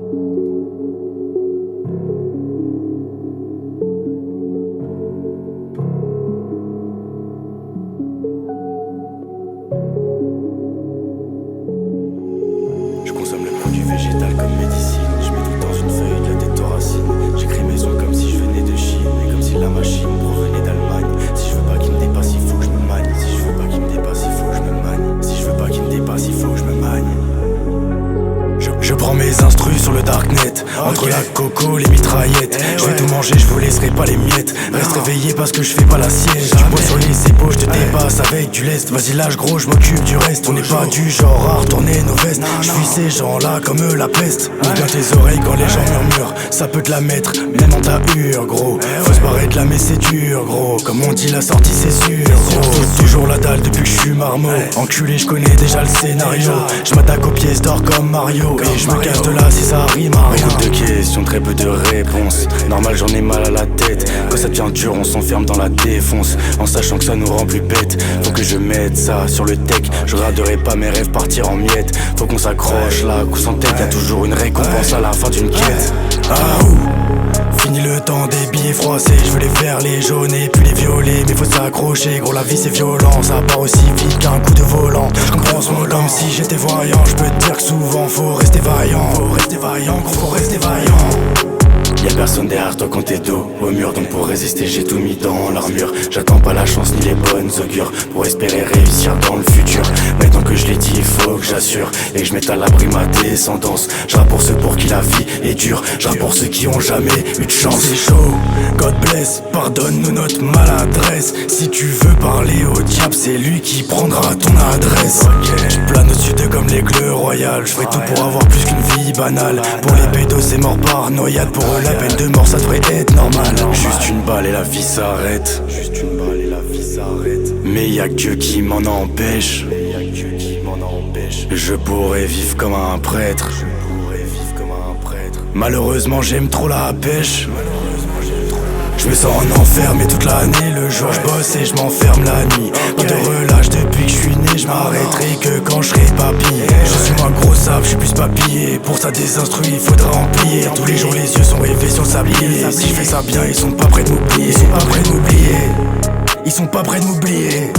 Je consomme le produit végétal comme médecine. Je mets tout dans une feuille de la tête thoracine. J'écris mes sons comme si je venais de Chine, et comme si la machine provenait d'Allemagne. Si je veux pas qu'il me dépasse, il faut que je me magne. Si je veux pas qu'il me dépasse, il faut que je me magne. Si je veux pas qu'il me dépasse, il faut que je me magne. Je prends mes instrus sur le darknet. Entre la coco, les mitraillettes. Je vais tout manger, je vous laisserai pas les miettes. Reste réveillé parce que je fais pas la sieste. Du poids sur les épaules, je te dépasse avec du lest. Vas-y lâche gros, je m'occupe du reste. On n'est pas du genre à retourner nos vestes. Je suis ces gens-là comme eux la peste. Ouvre bien tes oreilles quand les gens murmurent. Ça peut te la mettre, même en ta hure gros. Faut se barrer de la mais c'est dur gros. Comme on dit la sortie c'est sûr gros. Toujours la dalle depuis que je suis marmot. Enculé je connais déjà le scénario. Je m'attaque aux pièces d'or comme Mario. Et je me cache de là si ça rime à rien. Beaucoup de questions, très peu de réponses. Normal j'en ai mal à la tête. Quand ça devient dur on s'enferme dans la défonce. En sachant que ça nous rend plus bêtes. Faut que je mette ça sur le tech. Je regarderai pas mes rêves partir en miettes. Faut qu'on s'accroche là, coup sans tête. Y'a toujours une récompense à la fin d'une quête. Ah ouh. Fini le temps des billets froissés. Je veux les faire les jaunes et puis les violets. Mais faut s'accrocher, gros la vie c'est violent. Ça part aussi vite qu'un coup de volant. Je comprends son comme si j'étais voyant. Je peux te dire que souvent faut rester vaillant. Faut rester vaillant, gros faut rester vaillant. Y'a personne derrière toi quand t'es dos au mur. Donc pour résister j'ai tout mis dans l'armure. J'attends pas la chance ni les bonnes augures pour espérer réussir dans le futur. Maintenant que je l'ai dit il faut que j'assure et que je mette à l'abri ma descendance. Je rappe pour ceux pour qui la vie est dure. Je rappe pour ceux qui ont jamais eu de chance. C'est chaud, God bless, pardonne-nous notre maladresse. Si tu veux parler au diable c'est lui qui prendra ton adresse. Je plane au-dessus d'eux comme l'aigle royal. Je ferai tout pour avoir plus qu'une vie banale. Pour les pédos c'est mort par noyade. Pour eux la peine de mort ça devrait être normal. Juste une balle et la vie s'arrête. Juste une balle et la vie s'arrête. Mais y'a que Dieu qui m'en empêche. Je pourrais vivre comme un prêtre. Malheureusement j'aime trop la pêche. Je me sens en enfer mais toute l'année. Le jour je bosse et je m'enferme la nuit. Pas de relâche depuis que je suis né. Je m'arrêterai que quand je serai papy. Je suis moins gros sable, je suis plus papillé. Pour ça des instruits il faudra en plier. Tous les jours les yeux sont rivés sur le sablier. Si je fais ça bien ils sont pas prêts de m'oublier. Ils sont pas prêts de m'oublier. Ils sont pas prêts de m'oublier.